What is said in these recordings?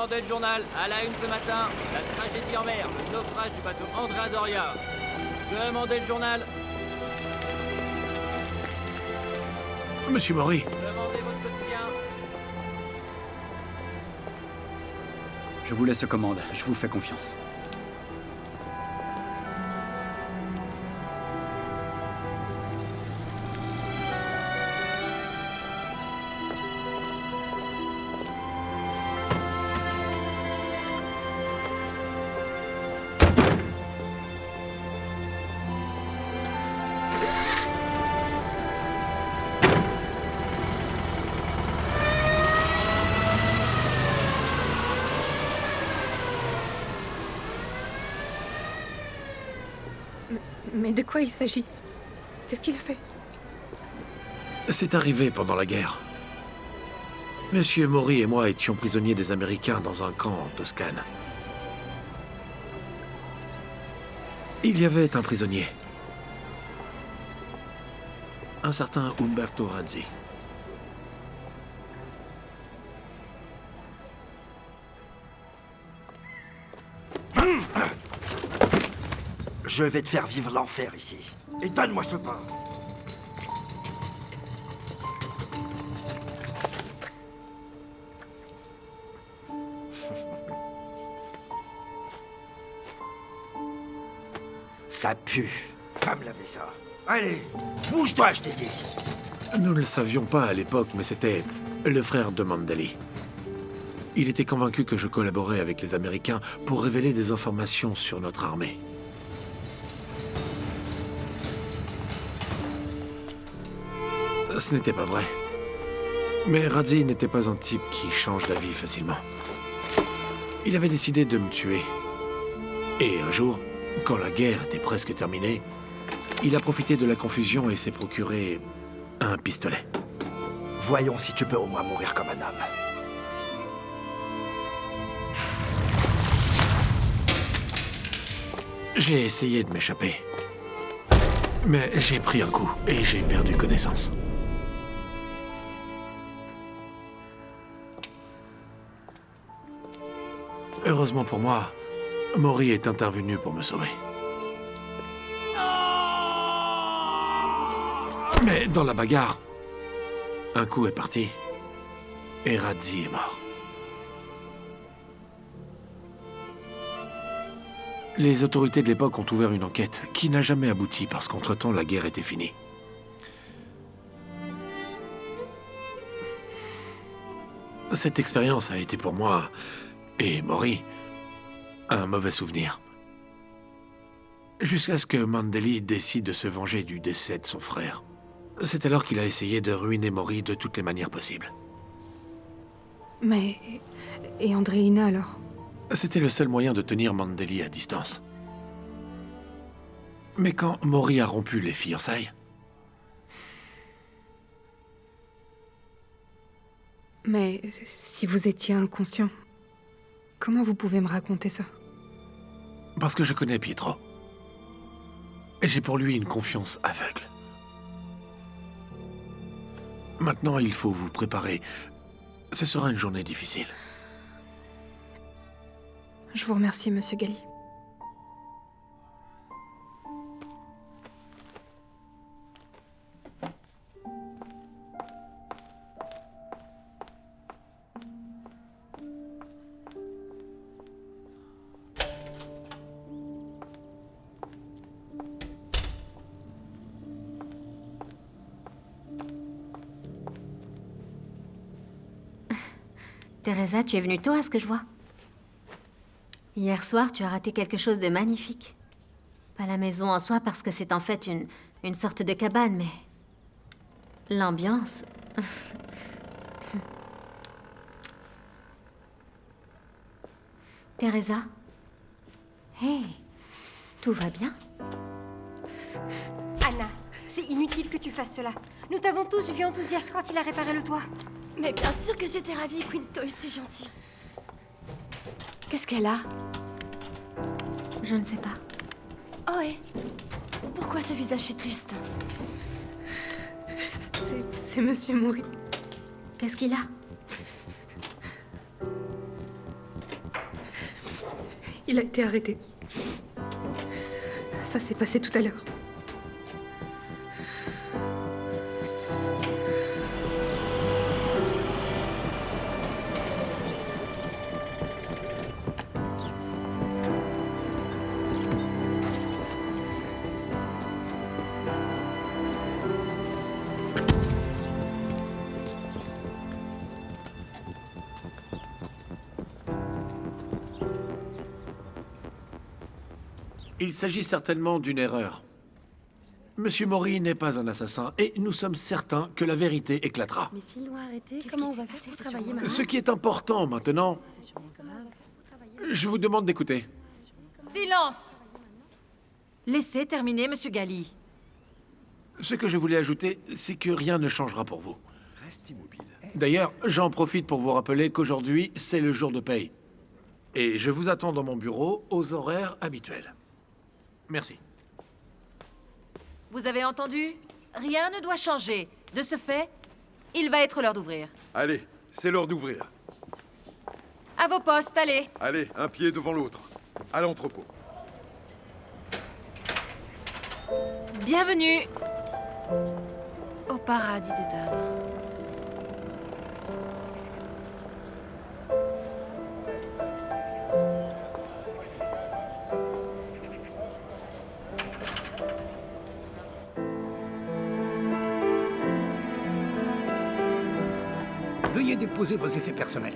Mandel Journal, à la une ce matin, la tragédie en mer, le naufrage du bateau Andrea Doria. Demandez le journal. Monsieur Maury. Demandez votre quotidien. Je vous laisse aux commandes, je vous fais confiance. Mais de quoi il s'agit? Qu'est-ce qu'il a fait? C'est arrivé pendant la guerre. Monsieur Maury et moi étions prisonniers des Américains dans un camp en Toscane. Il y avait un prisonnier. Un certain Umberto Razzi. Je vais te faire vivre l'enfer ici. Et donne-moi ce pain. Ça pue. Va me laver ça. Allez, bouge-toi, je t'ai dit. Nous ne le savions pas à l'époque, mais c'était le frère de Mandeli. Il était convaincu que je collaborais avec les Américains pour révéler des informations sur notre armée. Ce n'était pas vrai. Mais Razzi n'était pas un type qui change d'avis facilement. Il avait décidé de me tuer. Et un jour, quand la guerre était presque terminée, il a profité de la confusion et s'est procuré un pistolet. Voyons si tu peux au moins mourir comme un homme. J'ai essayé de m'échapper. Mais j'ai pris un coup et j'ai perdu connaissance. Heureusement pour moi, Maury est intervenu pour me sauver. Mais dans la bagarre, un coup est parti et Razzi est mort. Les autorités de l'époque ont ouvert une enquête qui n'a jamais abouti parce qu'entre-temps, la guerre était finie. Cette expérience a été pour moi, et Maury, un mauvais souvenir. Jusqu'à ce que Mandeli décide de se venger du décès de son frère. C'est alors qu'il a essayé de ruiner Maury de toutes les manières possibles. Mais... Et Andréina alors? C'était le seul moyen de tenir Mandeli à distance. Mais quand Maury a rompu les fiançailles... Mais si vous étiez inconscient, comment vous pouvez me raconter ça? Parce que je connais Pietro. Et j'ai pour lui une confiance aveugle. Maintenant, il faut vous préparer. Ce sera une journée difficile. Je vous remercie, Monsieur Gali. Teresa, tu es venue tôt à ce que je vois. Hier soir, tu as raté quelque chose de magnifique. Pas la maison en soi, parce que c'est en fait une sorte de cabane, mais... l'ambiance... Teresa? Hey, tout va bien? Anna, c'est inutile que tu fasses cela. Nous t'avons tous vu enthousiaste quand il a réparé le toit. Mais bien sûr que j'étais ravie, Quinto est si gentil. Qu'est-ce qu'elle a? Je ne sais pas. Oh ouais. Pourquoi ce visage si triste? C'est Monsieur Maury. Qu'est-ce qu'il a? Il a été arrêté. Ça s'est passé tout à l'heure. Il s'agit certainement d'une erreur. Monsieur Maury n'est pas un assassin, et nous sommes certains que la vérité éclatera. Mais s'ils l'ont arrêté, comment on va faire pour travailler maintenant? Ce qui est important maintenant, je vous demande d'écouter. Silence! Laissez terminer, Monsieur Gali. Ce que je voulais ajouter, c'est que rien ne changera pour vous. Reste immobile. D'ailleurs, j'en profite pour vous rappeler qu'aujourd'hui, c'est le jour de paye. Et je vous attends dans mon bureau aux horaires habituels. Merci. Vous avez entendu? Rien ne doit changer. De ce fait, il va être l'heure d'ouvrir. Allez, c'est l'heure d'ouvrir. À vos postes, allez. Allez, un pied devant l'autre. À l'entrepôt. Bienvenue au paradis des dames. Veuillez déposer vos effets personnels.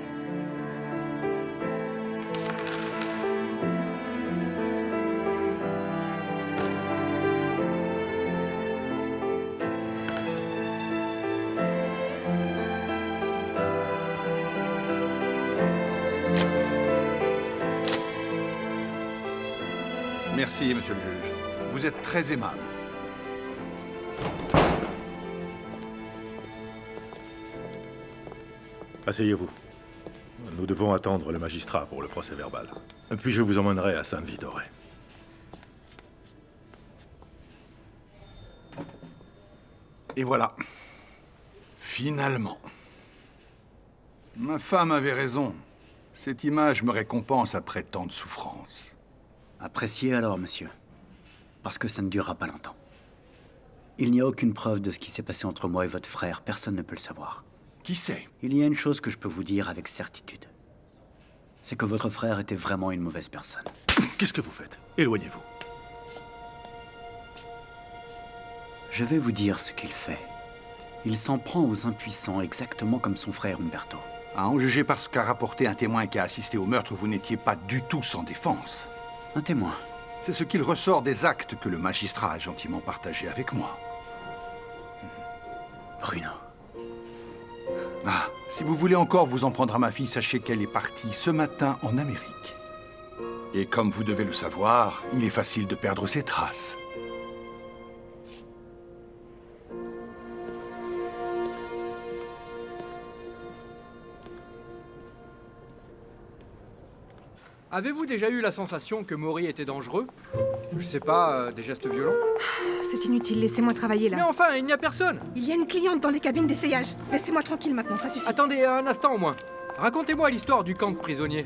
Merci, monsieur le juge. Vous êtes très aimable. Asseyez-vous. Nous devons attendre le magistrat pour le procès-verbal. Puis je vous emmènerai à Sainte-Vitorée. Et voilà. Finalement. Ma femme avait raison. Cette image me récompense après tant de souffrance. Appréciez alors, monsieur. Parce que ça ne durera pas longtemps. Il n'y a aucune preuve de ce qui s'est passé entre moi et votre frère. Personne ne peut le savoir. Qui sait? Il y a une chose que je peux vous dire avec certitude. C'est que votre frère était vraiment une mauvaise personne. Qu'est-ce que vous faites? Éloignez-vous. Je vais vous dire ce qu'il fait. Il s'en prend aux impuissants, exactement comme son frère Umberto. À en juger par ce qu'a rapporté un témoin qui a assisté au meurtre, vous n'étiez pas du tout sans défense. Un témoin? C'est ce qu'il ressort des actes que le magistrat a gentiment partagés avec moi. Bruno. Ah, si vous voulez encore vous en prendre à ma fille, sachez qu'elle est partie ce matin en Amérique. Et comme vous devez le savoir, il est facile de perdre ses traces. Avez-vous déjà eu la sensation que Maury était dangereux? Je sais pas, des gestes violents? C'est inutile, laissez-moi travailler là. Mais enfin, il n'y a personne! Il y a une cliente dans les cabines d'essayage. Laissez-moi tranquille maintenant, ça suffit. Attendez un instant au moins. Racontez-moi l'histoire du camp de prisonniers.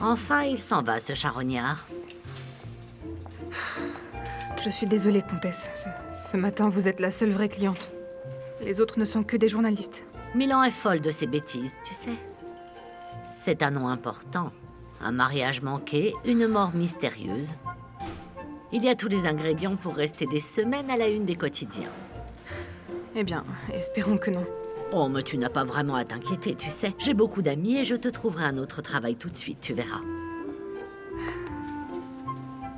Enfin, il s'en va, ce charognard. Je suis désolée, comtesse. Ce matin, vous êtes la seule vraie cliente. Les autres ne sont que des journalistes. Milan est folle de ses bêtises, tu sais. C'est un nom important. Un mariage manqué, une mort mystérieuse. Il y a tous les ingrédients pour rester des semaines à la une des quotidiens. Eh bien, espérons que non. Oh, mais tu n'as pas vraiment à t'inquiéter, tu sais. J'ai beaucoup d'amis et je te trouverai un autre travail tout de suite, tu verras.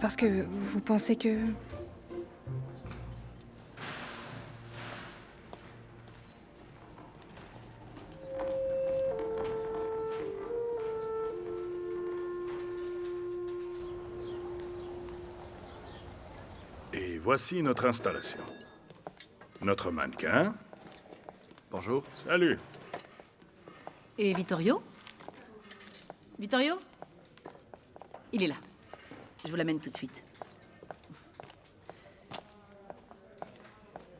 Parce que vous pensez que... Et voici notre installation. Notre mannequin. Bonjour. Salut. Et Vittorio? Vittorio? Il est là. Je vous l'amène tout de suite.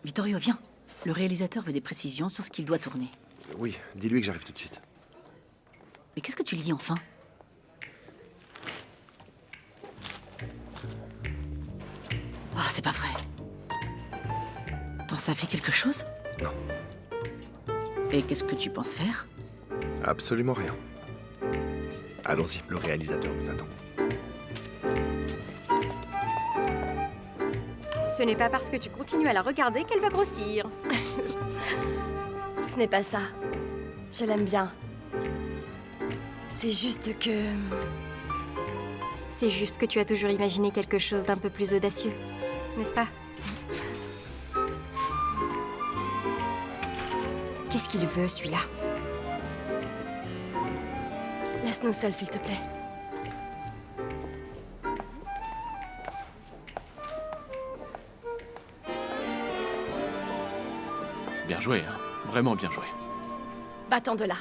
Vittorio, viens. Le réalisateur veut des précisions sur ce qu'il doit tourner. Oui, dis-lui que j'arrive tout de suite. Mais qu'est-ce que tu lis enfin? Oh, c'est pas vrai. T'en savais quelque chose? Non. Et qu'est-ce que tu penses faire? Absolument rien. Allons-y, le réalisateur nous attend. Ce n'est pas parce que tu continues à la regarder qu'elle va grossir. Ce n'est pas ça. Je l'aime bien. C'est juste que... C'est juste que tu as toujours imaginé quelque chose d'un peu plus audacieux, n'est-ce pas? Qu'est-ce qu'il veut, celui-là? Laisse-nous seuls, s'il te plaît. Bien joué, hein. Vraiment bien joué. Va-t'en de là.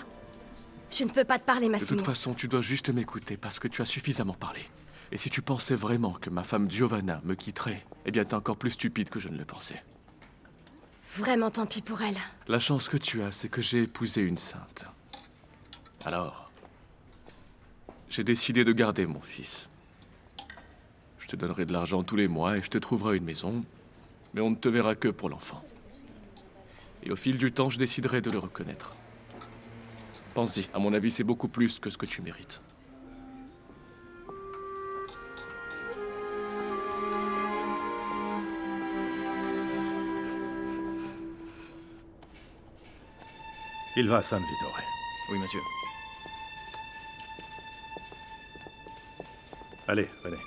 Je ne veux pas te parler, De Massimo. toute façon, tu dois juste m'écouter parce que tu as suffisamment parlé. Et si tu pensais vraiment que ma femme Giovanna me quitterait, eh bien t'es encore plus stupide que je ne le pensais. Vraiment tant pis pour elle. La chance que tu as, c'est que j'ai épousé une sainte. Alors, j'ai décidé de garder mon fils. Je te donnerai de l'argent tous les mois et je te trouverai une maison, mais on ne te verra que pour l'enfant. Et au fil du temps, je déciderai de le reconnaître. Pense-y, à mon avis, c'est beaucoup plus que ce que tu mérites. Il va à San Vittore. Oui, monsieur. Allez, venez.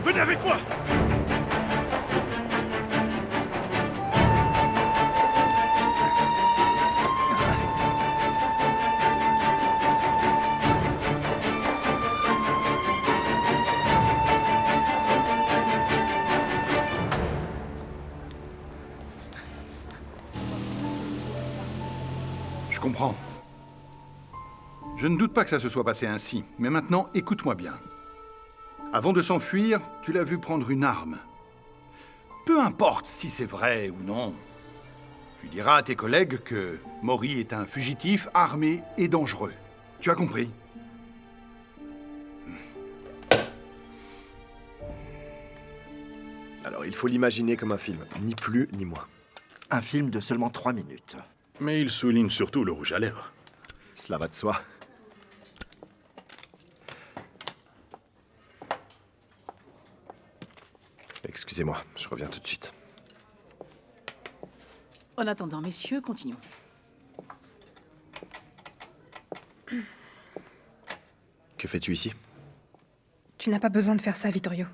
Venez avec moi! Je comprends. Je ne doute pas que ça se soit passé ainsi, mais maintenant, écoute-moi bien. Avant de s'enfuir, tu l'as vu prendre une arme. Peu importe si c'est vrai ou non, tu diras à tes collègues que Maury est un fugitif armé et dangereux. Tu as compris? Alors, il faut l'imaginer comme un film, ni plus ni moins. Un film de seulement 3 minutes. Mais il souligne surtout le rouge à lèvres. Cela va de soi. Excusez-moi, je reviens tout de suite. En attendant, messieurs, continuons. Que fais-tu ici? Tu n'as pas besoin de faire ça, Vittorio.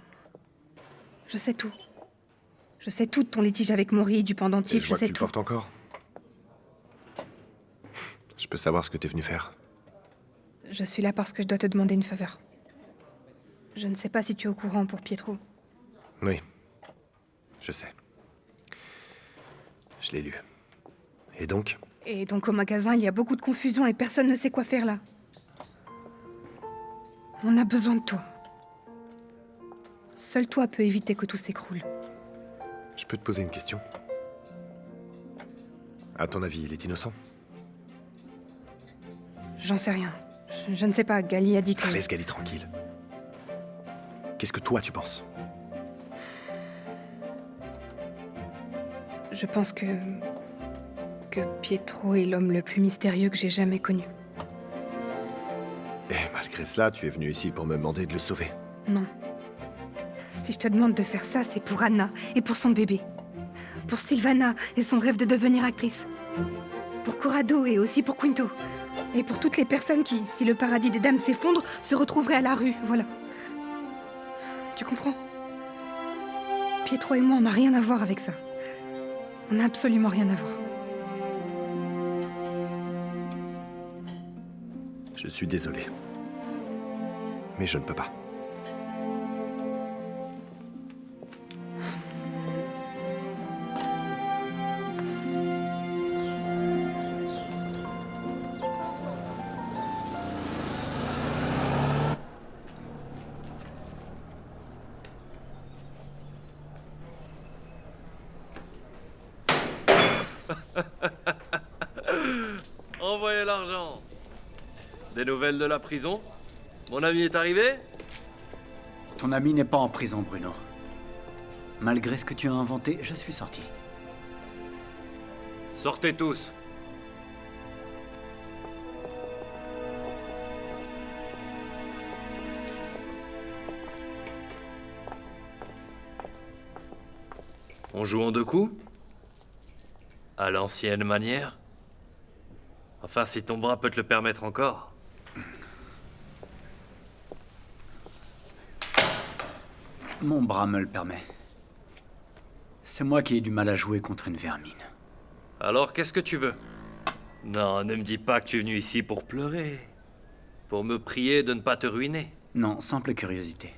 Je sais tout. Je sais tout de ton litige avec Maury, du pendentif, Je je vois que sais tu te tout. portes encore. Je peux savoir ce que t'es venu faire. Je suis là parce que je dois te demander une faveur. Je ne sais pas si tu es au courant pour Pietro. Oui, je sais. Je l'ai lu. Et donc? Et donc au magasin, il y a beaucoup de confusion et personne ne sait quoi faire là. On a besoin de toi. Seul toi peux éviter que tout s'écroule. Je peux te poser une question? À ton avis, il est innocent? J'en sais rien. Je ne sais pas, Gali a dit que... Laisse Gali tranquille. Qu'est-ce que toi tu penses? Je pense que Pietro est l'homme le plus mystérieux que j'ai jamais connu. Malgré cela, tu es venu ici pour me demander de le sauver. Non. Si je te demande de faire ça, c'est pour Anna et pour son bébé. Pour Sylvana et son rêve de devenir actrice. Pour Corrado et aussi pour Quinto. Et pour toutes les personnes qui, si le paradis des dames s'effondre, se retrouveraient à la rue, voilà. Tu comprends? Pietro et moi, on n'a rien à voir avec ça. On n'a absolument rien à voir. Je suis désolé. Mais je ne peux pas. Envoyez l'argent. Des nouvelles de la prison? Mon ami est arrivé? Ton ami n'est pas en prison, Bruno. Malgré ce que tu as inventé, je suis sorti. Sortez tous. On joue en 2 coups? À l'ancienne manière? Enfin, si ton bras peut te le permettre encore. Mon bras me le permet. C'est moi qui ai du mal à jouer contre une vermine. Alors, qu'est-ce que tu veux? Non, ne me dis pas que tu es venu ici pour pleurer. Pour me prier de ne pas te ruiner. Non, simple curiosité.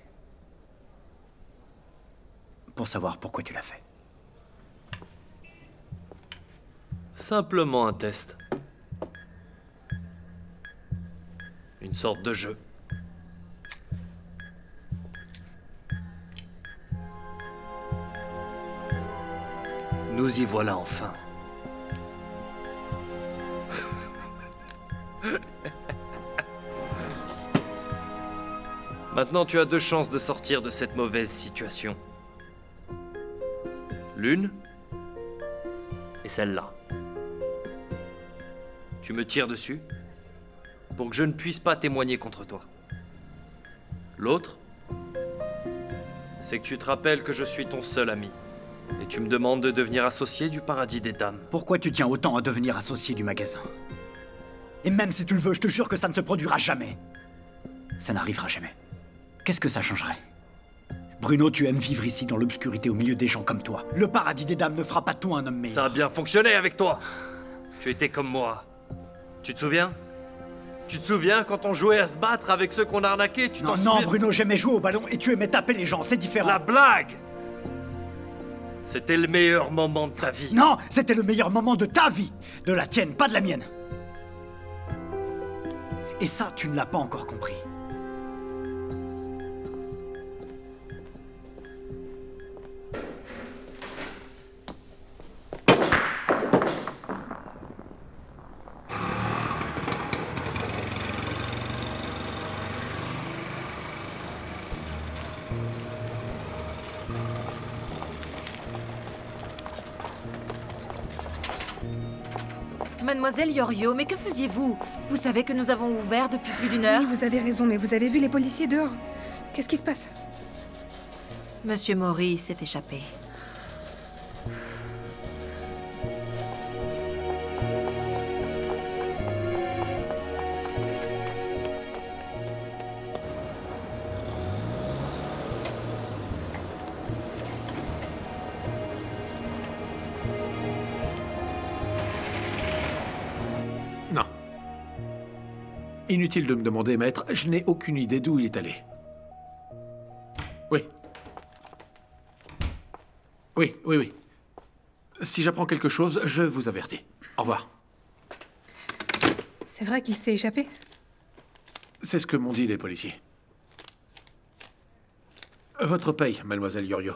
Pour savoir pourquoi tu l'as fait. Simplement un test. Une sorte de jeu. Nous y voilà enfin. Maintenant, tu as 2 chances de sortir de cette mauvaise situation. L'une et celle-là. Tu me tires dessus pour que je ne puisse pas témoigner contre toi. L'autre, c'est que tu te rappelles que je suis ton seul ami. Et tu me demandes de devenir associé du paradis des dames. Pourquoi tu tiens autant à devenir associé du magasin? Et même si tu le veux, je te jure que ça ne se produira jamais. Ça n'arrivera jamais. Qu'est-ce que ça changerait? Bruno, tu aimes vivre ici dans l'obscurité au milieu des gens comme toi. Le paradis des dames ne fera pas de toi un homme meilleur. Ça a bien fonctionné avec toi. Tu étais comme moi. Tu te souviens? Tu te souviens quand on jouait à se battre avec ceux qu'on a arnaqués? Tu t'en souviens? Non, Bruno, j'aimais jouer au ballon et tu aimais taper les gens, c'est différent. La blague! C'était le meilleur moment de ta vie. Non, c'était le meilleur moment de ta vie. De la tienne, pas de la mienne. Et ça, tu ne l'as pas encore compris. Mademoiselle Yorio, mais que faisiez-vous? Vous savez que nous avons ouvert depuis plus d'1 heure. Oui, vous avez raison, mais vous avez vu les policiers dehors. Qu'est-ce qui se passe? Monsieur Mori s'est échappé. Non. Inutile de me demander, maître, je n'ai aucune idée d'où il est allé. Oui. Oui. Si j'apprends quelque chose, je vous avertis. Au revoir. C'est vrai qu'il s'est échappé? C'est ce que m'ont dit les policiers. Votre paye, mademoiselle Yorio.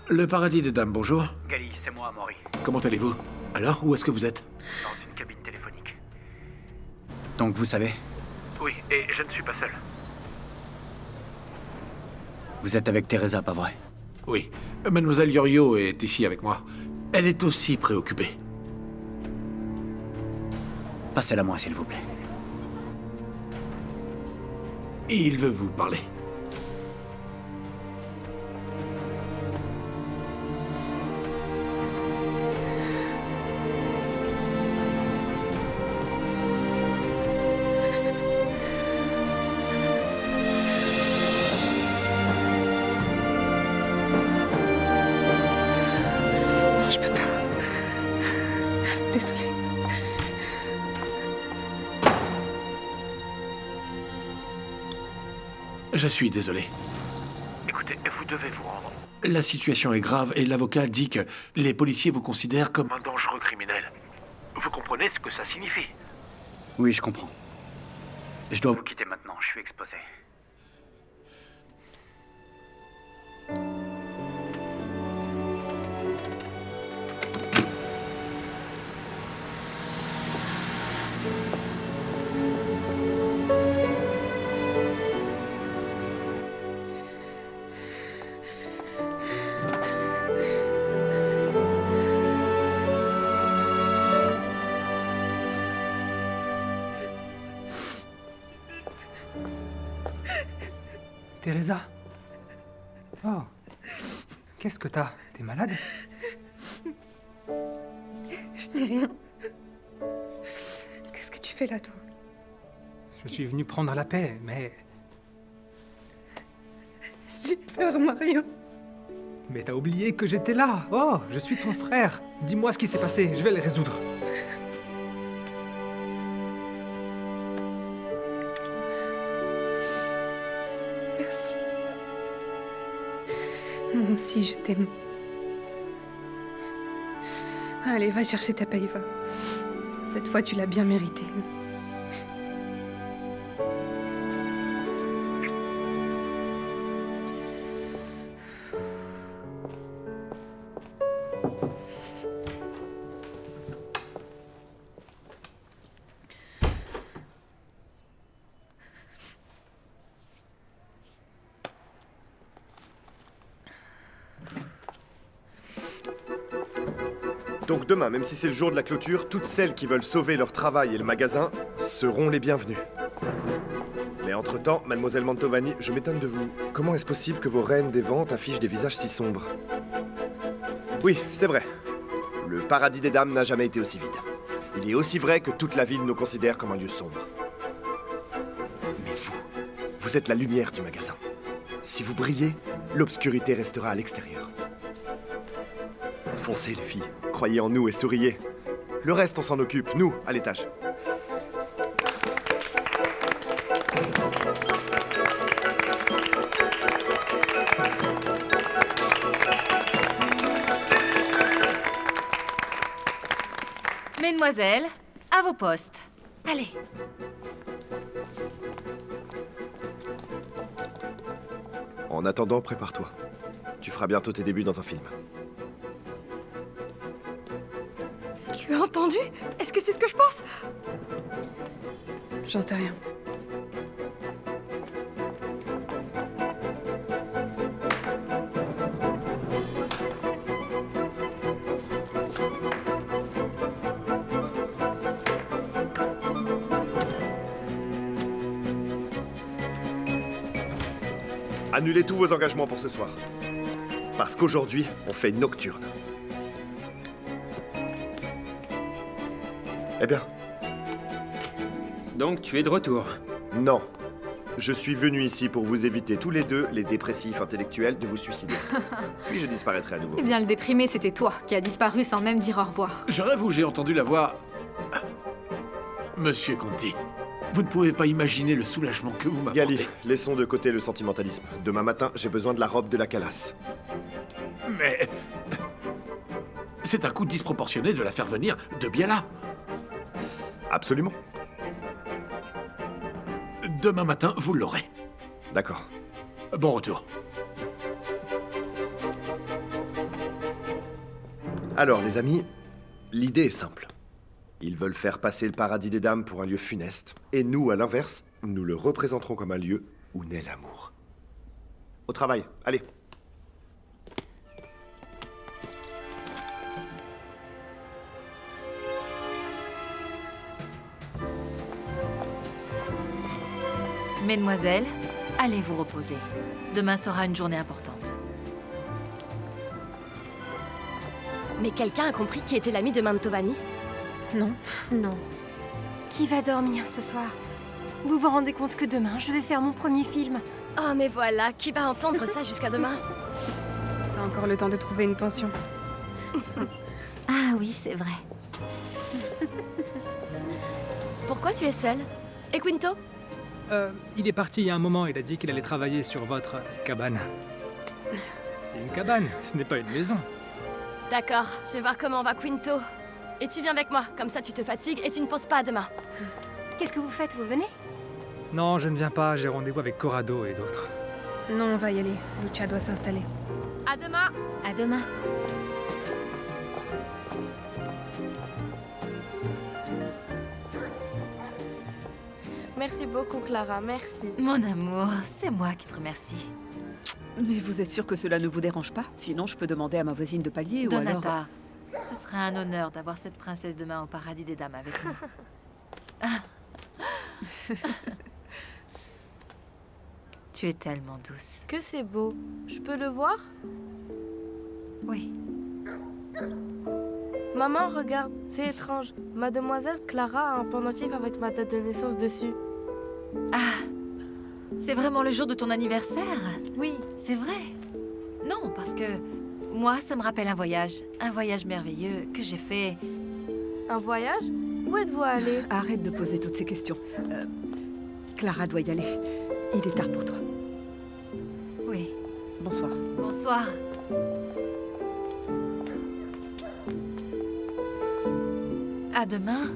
Le paradis des dames, bonjour. Gali, c'est moi, Mori. Comment allez-vous? Alors, où est-ce que vous êtes? Dans une cabine téléphonique. Donc vous savez? Oui, et je ne suis pas seul. Vous êtes avec Teresa, pas vrai? Oui. Mademoiselle Yorio est ici avec moi. Elle est aussi préoccupée. Passez-la moi, s'il vous plaît. Il veut vous parler. Non, je peux pas. Désolée. Je suis désolé. Écoutez, vous devez vous rendre. La situation est grave et l'avocat dit que les policiers vous considèrent comme un dangereux criminel. Vous comprenez ce que ça signifie? Oui, je comprends. Je dois vous quitter maintenant, je suis exposé. Teresa? Oh. Qu'est-ce que t'as? T'es malade? Je n'ai rien. Qu'est-ce que tu fais là, toi? Je suis venu prendre la paix, mais... J'ai peur, Mario. Mais t'as oublié que j'étais là. Oh, je suis ton frère. Dis-moi ce qui s'est passé, je vais le résoudre. Merci. Moi aussi, je t'aime. Allez, va chercher ta paye, va. Cette fois, tu l'as bien mérité. Donc demain, même si c'est le jour de la clôture, toutes celles qui veulent sauver leur travail et le magasin seront les bienvenues. Mais entre-temps, mademoiselle Mantovani, je m'étonne de vous. Comment est-ce possible que vos reines des ventes affichent des visages si sombres? Oui, c'est vrai. Le paradis des dames n'a jamais été aussi vide. Il est aussi vrai que toute la ville nous considère comme un lieu sombre. Mais vous êtes la lumière du magasin. Si vous brillez, l'obscurité restera à l'extérieur. Foncez les filles, croyez en nous et souriez. Le reste, on s'en occupe, nous, à l'étage. Mesdemoiselles, à vos postes. Allez. En attendant, prépare-toi. Tu feras bientôt tes débuts dans un film. Tu as entendu? Est-ce que c'est ce que je pense? J'en sais rien. Annulez tous vos engagements pour ce soir. Parce qu'aujourd'hui, on fait une nocturne. Eh bien. Donc tu es de retour? Non. Je suis venu ici pour vous éviter tous les deux, les dépressifs intellectuels, de vous suicider. Puis je disparaîtrai à nouveau. Eh bien, le déprimé, c'était toi qui as disparu sans même dire au revoir. Je rêve où j'ai entendu la voix... Monsieur Conti, vous ne pouvez pas imaginer le soulagement que vous m'apportez. Gali, laissons de côté le sentimentalisme. Demain matin, j'ai besoin de la robe de la Calas. Mais... c'est un coup disproportionné de la faire venir de bien là. Absolument. Demain matin, vous l'aurez. D'accord. Bon retour. Alors, les amis, l'idée est simple. Ils veulent faire passer le paradis des dames pour un lieu funeste. Et nous, à l'inverse, nous le représenterons comme un lieu où naît l'amour. Au travail, allez. Mesdemoiselles, allez vous reposer. Demain sera une journée importante. Mais quelqu'un a compris qui était l'ami de Mantovani? Non. Non. Qui va dormir ce soir? Vous vous rendez compte que demain, je vais faire mon premier film? Oh, mais voilà, qui va entendre ça jusqu'à demain? T'as encore le temps de trouver une pension. Ah oui, c'est vrai. Pourquoi tu es seule? Et Quinto? Il est parti il y a un moment, il a dit qu'il allait travailler sur votre cabane. C'est une cabane, ce n'est pas une maison. D'accord, je vais voir comment va Quinto. Et tu viens avec moi, comme ça tu te fatigues et tu ne penses pas à demain. Qu'est-ce que vous faites? Vous venez? Non, je ne viens pas, j'ai rendez-vous avec Corrado et d'autres. Non, on va y aller. Lucia doit s'installer. À demain! À demain. Merci beaucoup, Clara, merci. Mon amour, c'est moi qui te remercie. Mais vous êtes sûre que cela ne vous dérange pas? Sinon, je peux demander à ma voisine de palier ou alors... Donata, ce serait un honneur d'avoir cette princesse demain au paradis des dames avec nous. Tu es tellement douce. Que c'est beau. Je peux le voir? Oui. Maman, regarde, c'est étrange. Mademoiselle Clara a un pendentif avec ma date de naissance dessus. Ah, c'est vraiment le jour de ton anniversaire? Oui. C'est vrai? Non, parce que moi, ça me rappelle un voyage merveilleux que j'ai fait. Un voyage? Où êtes-vous allé? Arrête de poser toutes ces questions. Clara doit y aller. Il est tard pour toi. Oui. Bonsoir. Bonsoir. À demain.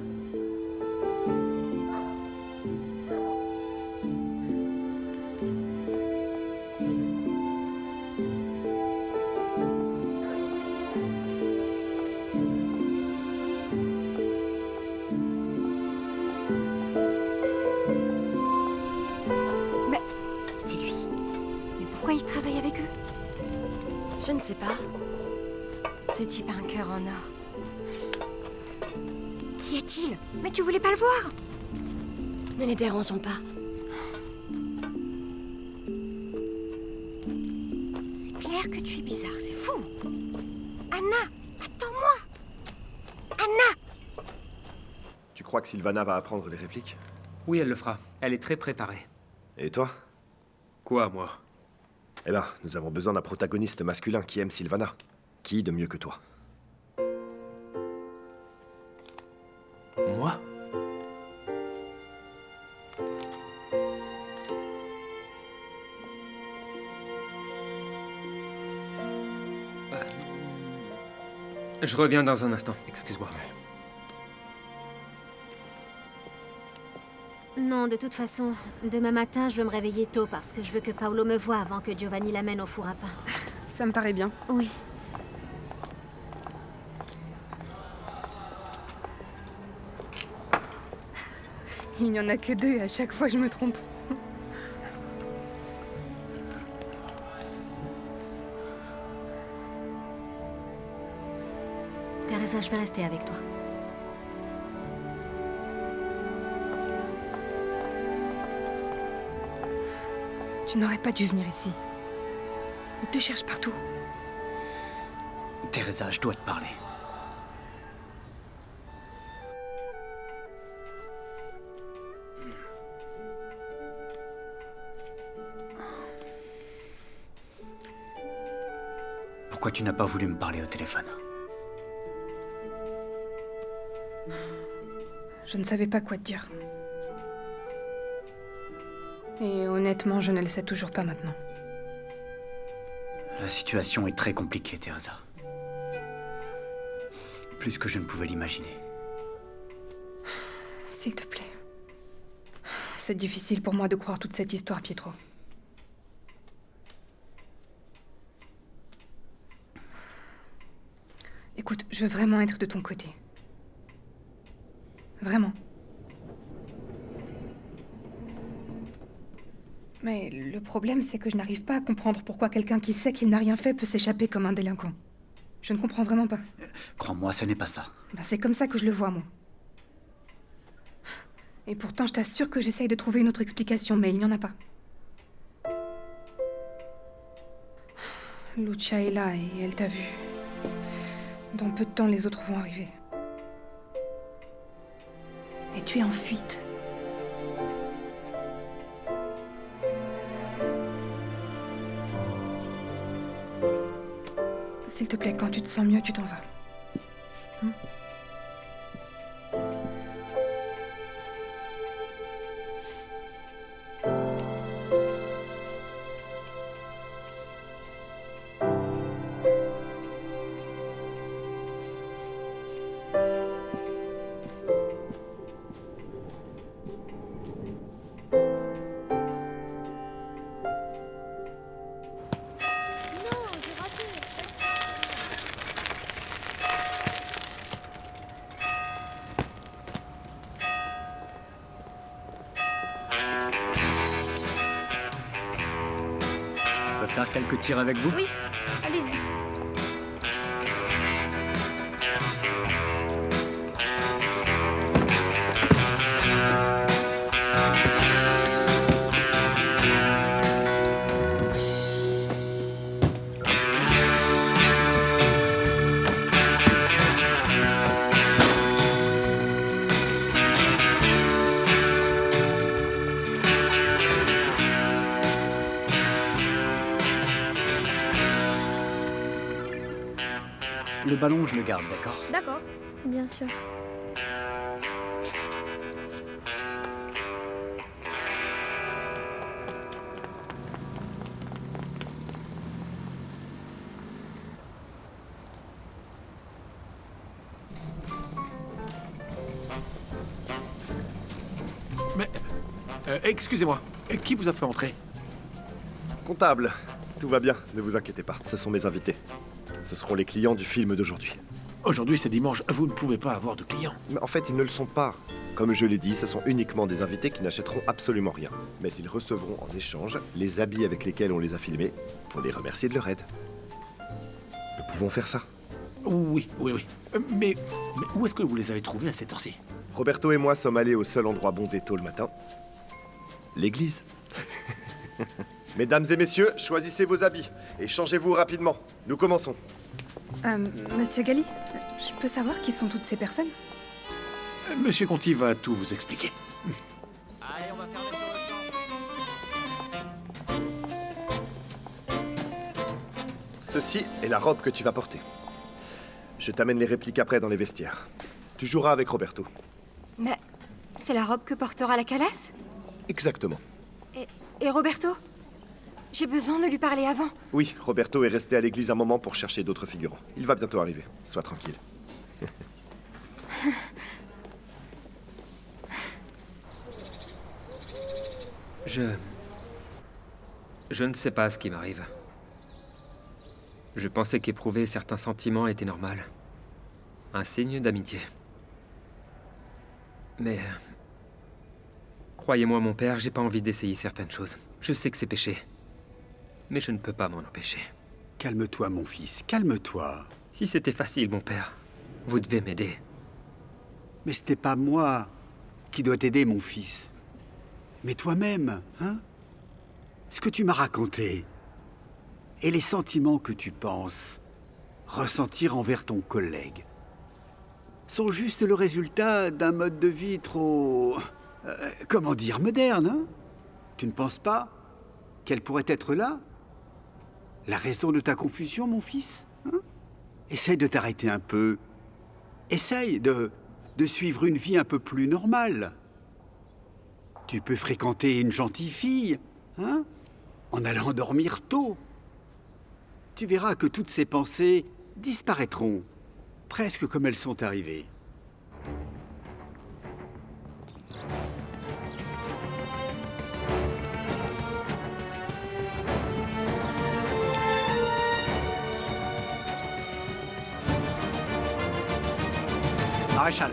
Mais c'est lui. Mais pourquoi il travaille avec eux? Je ne sais pas. Ce type a un cœur en or. Qui est-il? Mais tu voulais pas le voir? Ne les dérangeons pas. C'est clair que tu es bizarre, c'est fou. Anna, attends-moi. Anna! Tu crois que Sylvana va apprendre les répliques? Oui, elle le fera. Elle est très préparée. Et toi? Quoi, moi? Eh ben, nous avons besoin d'un protagoniste masculin qui aime Sylvana. Qui de mieux que toi? Moi? Je reviens dans un instant, excuse-moi. Non, de toute façon, demain matin, je veux me réveiller tôt parce que je veux que Paolo me voie avant que Giovanni l'amène au four à pain. Ça me paraît bien. Oui. Il n'y en a que deux et à chaque fois je me trompe. Teresa, je vais rester avec toi. Tu n'aurais pas dû venir ici. On te cherche partout. Teresa, je dois te parler. Pourquoi tu n'as pas voulu me parler au téléphone? Je ne savais pas quoi te dire. Et honnêtement, je ne le sais toujours pas maintenant. La situation est très compliquée, Teresa. Plus que je ne pouvais l'imaginer. S'il te plaît. C'est difficile pour moi de croire toute cette histoire, Pietro. Écoute, je veux vraiment être de ton côté. Vraiment. Mais le problème, c'est que je n'arrive pas à comprendre pourquoi quelqu'un qui sait qu'il n'a rien fait peut s'échapper comme un délinquant. Je ne comprends vraiment pas. Crois-moi, ce n'est pas ça. Ben, c'est comme ça que je le vois, moi. Et pourtant, je t'assure que j'essaye de trouver une autre explication, mais il n'y en a pas. Lucia est là et elle t'a vu. Dans peu de temps, les autres vont arriver. Et tu es en fuite. S'il te plaît, quand tu te sens mieux, tu t'en vas. Je peux faire quelques tirs avec vous? Oui, allez-y. Le ballon, je le garde, d'accord? D'accord. Bien sûr. Mais... excusez-moi, qui vous a fait entrer? Comptable, tout va bien, ne vous inquiétez pas, ce sont mes invités. Ce seront les clients du film d'aujourd'hui. Aujourd'hui, c'est dimanche, vous ne pouvez pas avoir de clients. Mais en fait, ils ne le sont pas. Comme je l'ai dit, ce sont uniquement des invités qui n'achèteront absolument rien. Mais ils recevront en échange les habits avec lesquels on les a filmés pour les remercier de leur aide. Nous pouvons faire ça. Oui. Mais où est-ce que vous les avez trouvés à cette heure-ci? Roberto et moi sommes allés au seul endroit bondé tôt le matin. L'église. Mesdames et messieurs, choisissez vos habits et changez-vous rapidement. Nous commençons. Monsieur Gali, je peux savoir qui sont toutes ces personnes? Monsieur Conti va tout vous expliquer. Allez, on va faire le sur le champ. Ceci est la robe que tu vas porter. Je t'amène les répliques après dans les vestiaires. Tu joueras avec Roberto. Mais c'est la robe que portera la Calas? Exactement. Et Roberto? J'ai besoin de lui parler avant. Oui, Roberto est resté à l'église un moment pour chercher d'autres figurants. Il va bientôt arriver. Sois tranquille. Je ne sais pas ce qui m'arrive. Je pensais qu'éprouver certains sentiments était normal. Un signe d'amitié. Mais... croyez-moi, mon père, j'ai pas envie d'essayer certaines choses. Je sais que c'est péché. Mais je ne peux pas m'en empêcher. Calme-toi, mon fils, calme-toi. Si c'était facile, mon père, vous devez m'aider. Mais ce n'est pas moi qui dois t'aider, mon fils. Mais toi-même, hein? Ce que tu m'as raconté, et les sentiments que tu penses ressentir envers ton collègue, sont juste le résultat d'un mode de vie trop... comment dire, moderne, hein? Tu ne penses pas qu'elle pourrait être là? La raison de ta confusion, mon fils, hein? Essaye de t'arrêter un peu. Essaye de suivre une vie un peu plus normale. Tu peux fréquenter une gentille fille, hein? En allant dormir tôt. Tu verras que toutes ces pensées disparaîtront, presque comme elles sont arrivées. Maréchal.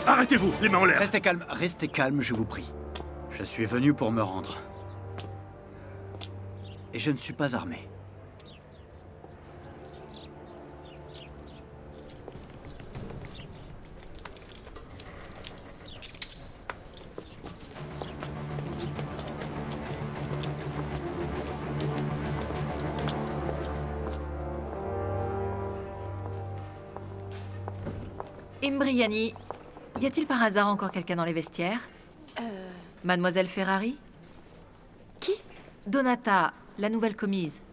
Arrêtez-vous, les mains en l'air. Restez calme, je vous prie. Je suis venu pour me rendre. Et je ne suis pas armé. Imbriani, y a-t-il par hasard encore quelqu'un dans les vestiaires? Mademoiselle Ferrari? Qui? Donata, la nouvelle commise.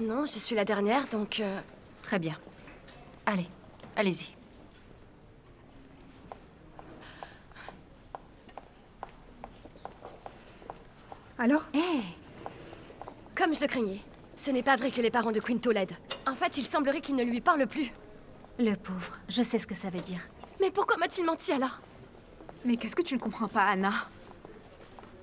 Non, je suis la dernière, donc... Très bien. Allez, allez-y. Alors? Comme je le craignais, ce n'est pas vrai que les parents de Quinto l'aident. En fait, il semblerait qu'ils ne lui parlent plus. Le pauvre, je sais ce que ça veut dire. Mais pourquoi m'a-t-il menti alors? Mais qu'est-ce que tu ne comprends pas, Anna?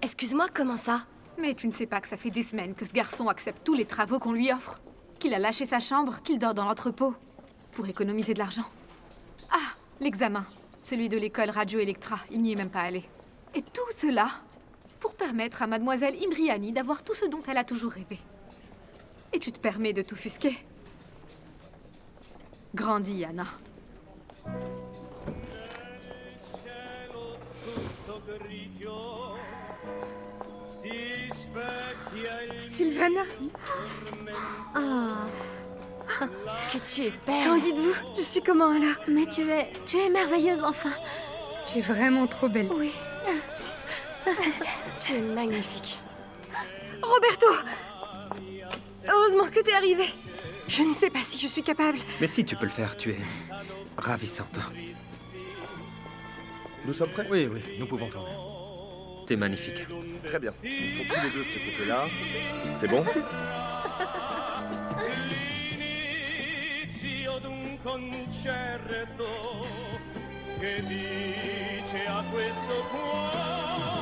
Excuse-moi, comment ça? Mais tu ne sais pas que ça fait des semaines que ce garçon accepte tous les travaux qu'on lui offre? Qu'il a lâché sa chambre, qu'il dort dans l'entrepôt? Pour économiser de l'argent. Ah, l'examen. Celui de l'école Radio Electra, il n'y est même pas allé. Et tout cela pour permettre à mademoiselle Imbriani d'avoir tout ce dont elle a toujours rêvé. Et tu te permets de t'offusquer? Grandis, Anna. Sylvana. Que tu es belle. Qu'en dites-vous? Je suis comment, là? Mais tu es merveilleuse, enfin. Tu es vraiment trop belle. Oui. Tu es magnifique. Roberto! Heureusement que t'es arrivé. Je ne sais pas si je suis capable. Mais si tu peux le faire, tu es ravissante. Nous sommes prêts? Oui, nous pouvons tourner. T'es magnifique. Très bien. Ils sont tous les deux de ce côté-là. C'est bon?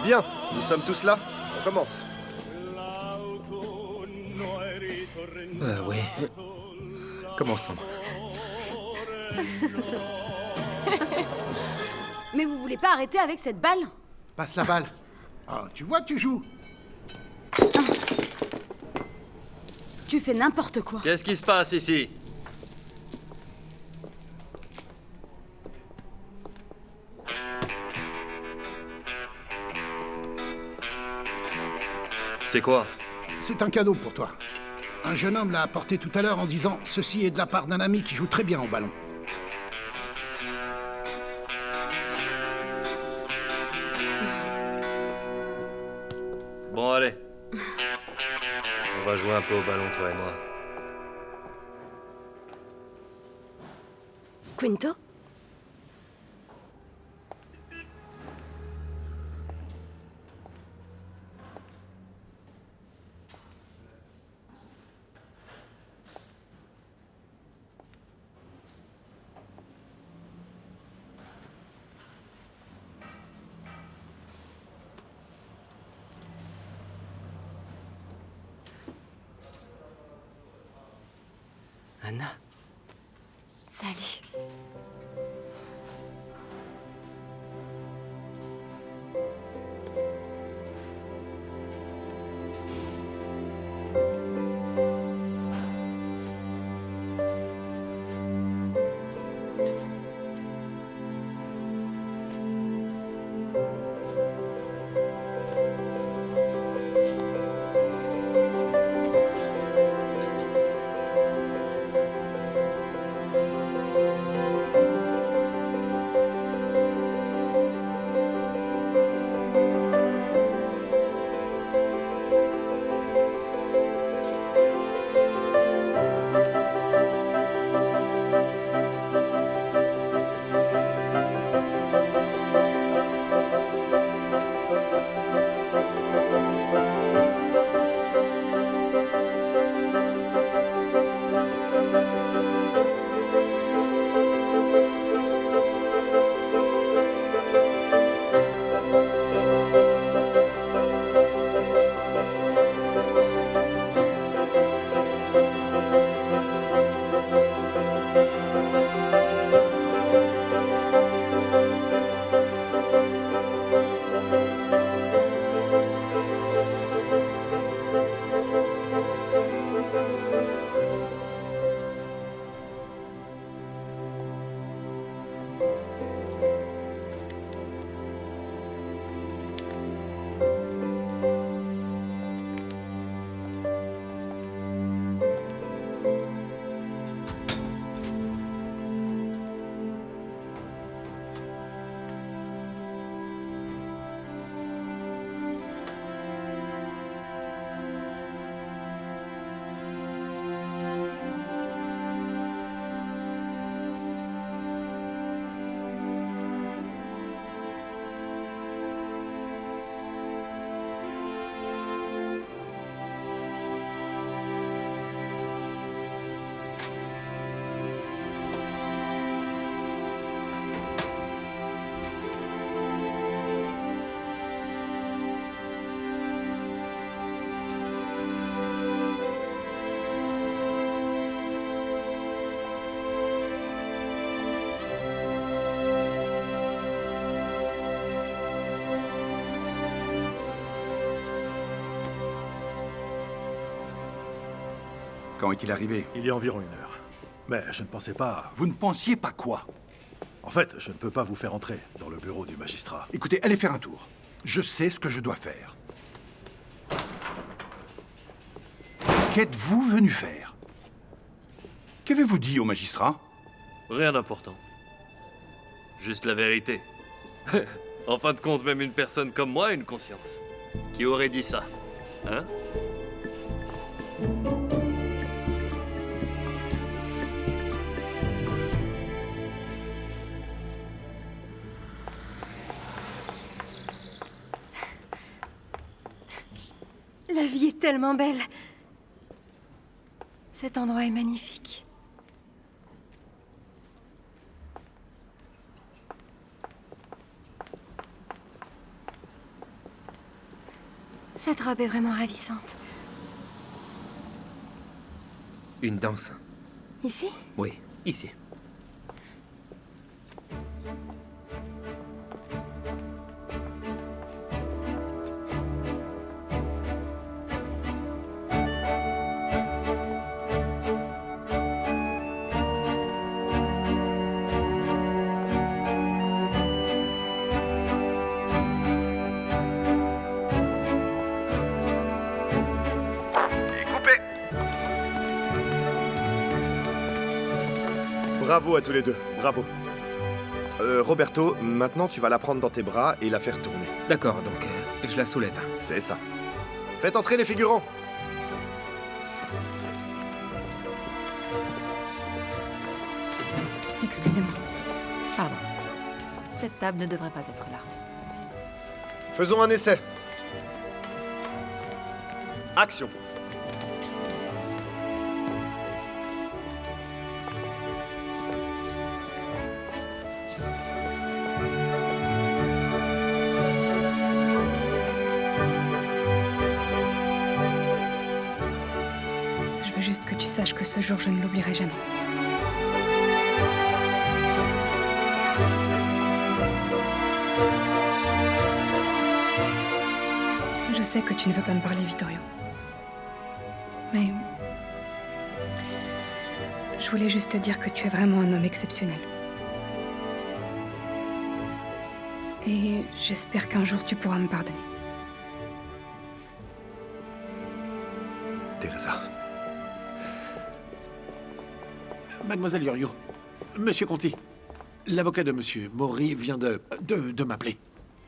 Bien, nous sommes tous là. On commence. Oui. Commençons. Mais vous voulez pas arrêter avec cette balle? Passe la balle. Ah, tu vois, tu joues. Tu fais n'importe quoi. Qu'est-ce qui se passe ici? C'est quoi? C'est un cadeau pour toi. Un jeune homme l'a apporté tout à l'heure en disant « Ceci est de la part d'un ami qui joue très bien au ballon ». Bon, allez. On va jouer un peu au ballon, toi et moi. Quinto? Anna. Salut. Quand est-il arrivé? Il y a environ 1 heure. Mais je ne pensais pas... Vous ne pensiez pas quoi? En fait, je ne peux pas vous faire entrer dans le bureau du magistrat. Écoutez, allez faire un tour. Je sais ce que je dois faire. Qu'êtes-vous venu faire? Qu'avez-vous dit au magistrat? Rien d'important. Juste la vérité. En fin de compte, même une personne comme moi a une conscience. Qui aurait dit ça? Hein? La vie est tellement belle. Cet endroit est magnifique. Cette robe est vraiment ravissante. Une danse. Ici? Oui, ici. Bravo à tous les deux, bravo. Roberto, maintenant tu vas la prendre dans tes bras et la faire tourner. D'accord, donc je la soulève. C'est ça. Faites entrer les figurants. Excusez-moi. Pardon. Cette table ne devrait pas être là. Faisons un essai. Action. Je veux juste que tu saches que ce jour, je ne l'oublierai jamais. Je sais que tu ne veux pas me parler, Vittorio. Mais... je voulais juste te dire que tu es vraiment un homme exceptionnel. Et j'espère qu'un jour tu pourras me pardonner. Teresa. Mademoiselle Iorio, Monsieur Conti, l'avocat de Monsieur Maury vient de m'appeler.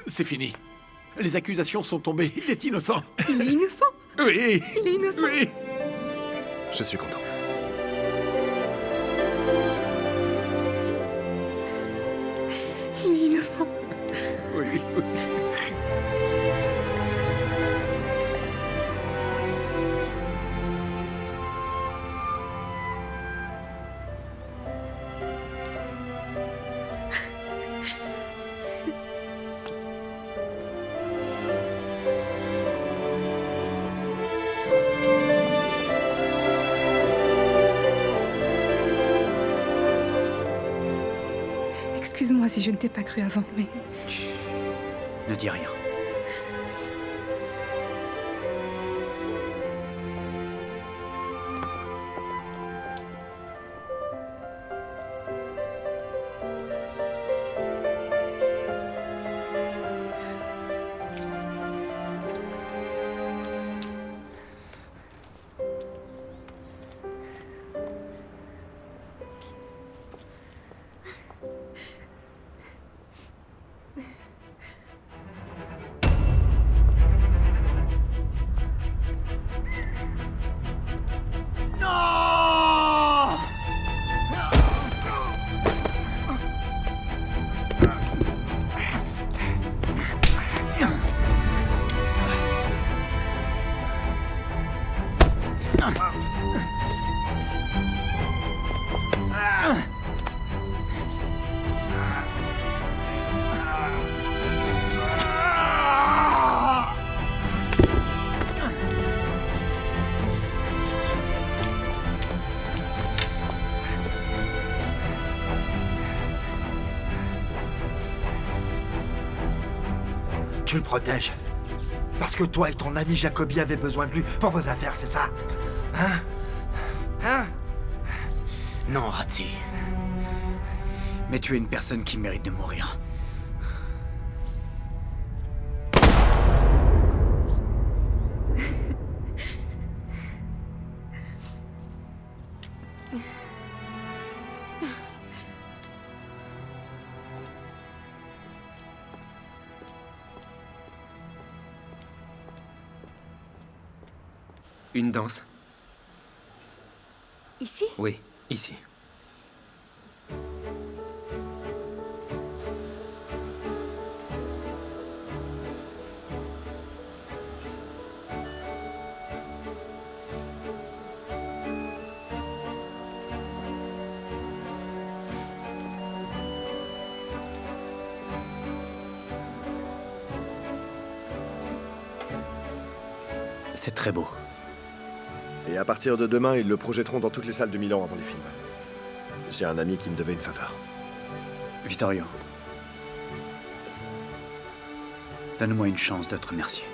C'est fini. Les accusations sont tombées. Il est innocent. Il est innocent? Oui. Il est innocent? Oui. Je suis content. Il est innocent. Oui. Excuse-moi si je ne t'ai pas cru avant, mais... Ne dis rien. Tu le protèges. Parce que toi et ton ami Jacobi avez besoin de lui pour vos affaires, c'est ça? Hein? Hein? Non, Razzie. Mais tu es une personne qui mérite de mourir. Une danse. Ici? Oui, ici. C'est très beau. Et à partir de demain, ils le projetteront dans toutes les salles de Milan avant les films. J'ai un ami qui me devait une faveur. Vittorio. Donne-moi une chance de te remercier.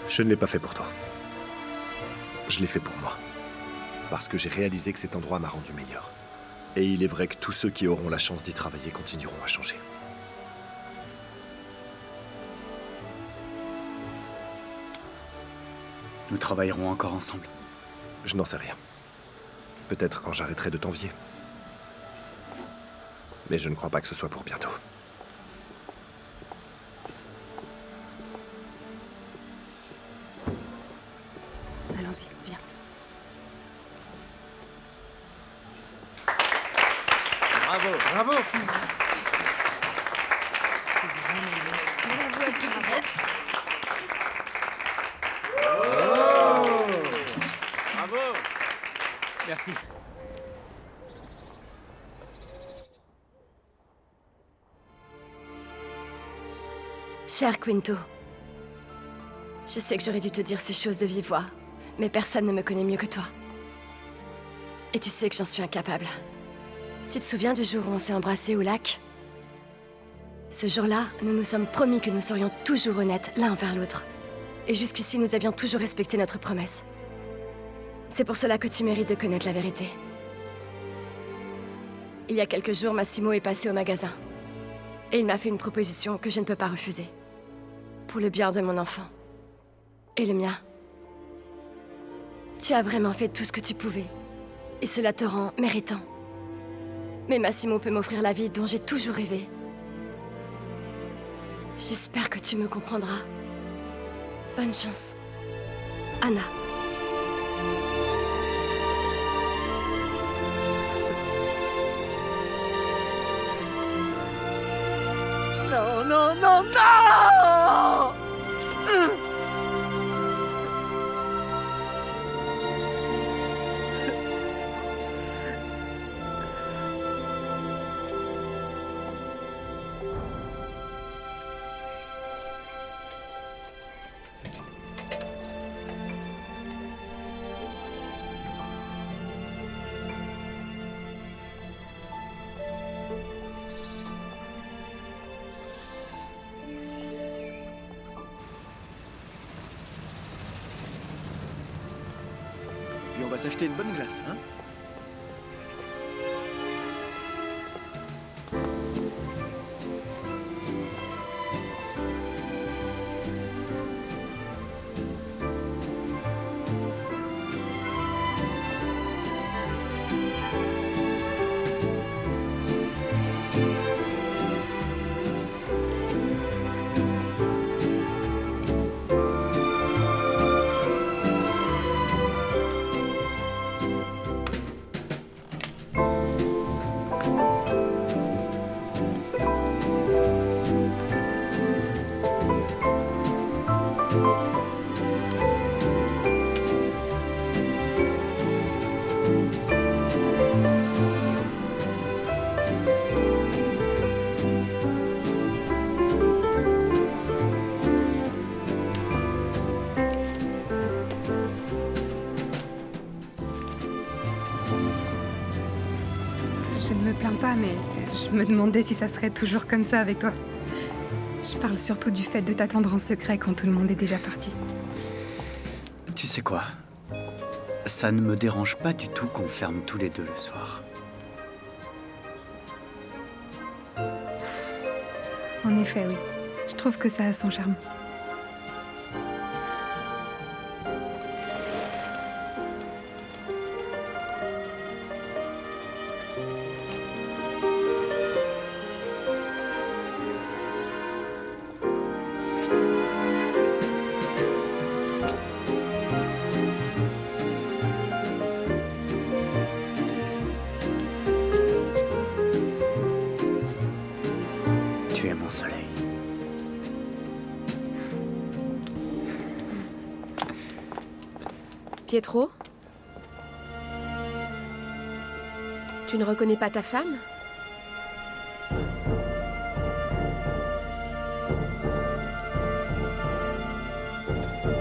Je ne l'ai pas fait pour toi. Je l'ai fait pour moi. Parce que j'ai réalisé que cet endroit m'a rendu meilleur. Et il est vrai que tous ceux qui auront la chance d'y travailler continueront à changer. Nous travaillerons encore ensemble. Je n'en sais rien. Peut-être quand j'arrêterai de t'envier. Mais je ne crois pas que ce soit pour bientôt. Allons-y, viens. Bravo. Bravo. Bravo. Merci. Cher Quinto, je sais que j'aurais dû te dire ces choses de vive voix, mais personne ne me connaît mieux que toi. Et tu sais que j'en suis incapable. Tu te souviens du jour où on s'est embrassés au lac? Ce jour-là, nous nous sommes promis que nous serions toujours honnêtes l'un envers l'autre. Et jusqu'ici, nous avions toujours respecté notre promesse. C'est pour cela que tu mérites de connaître la vérité. Il y a quelques jours, Massimo est passé au magasin. Et il m'a fait une proposition que je ne peux pas refuser. Pour le bien de mon enfant. Et le mien. Tu as vraiment fait tout ce que tu pouvais. Et cela te rend méritant. Mais Massimo peut m'offrir la vie dont j'ai toujours rêvé. J'espère que tu me comprendras. Bonne chance. Anna. Non, non, non, non! Puis on va s'acheter une bonne glace, hein? Je ne me plains pas, mais je me demandais si ça serait toujours comme ça avec toi. Je parle surtout du fait de t'attendre en secret quand tout le monde est déjà parti. sais quoi? Ça ne me dérange pas du tout qu'on ferme tous les deux le soir. En effet, oui. Je trouve que ça a son charme. Tu es mon soleil. Pietro? Tu ne reconnais pas ta femme?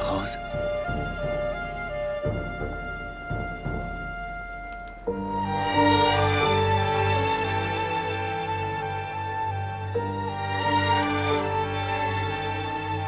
Rose.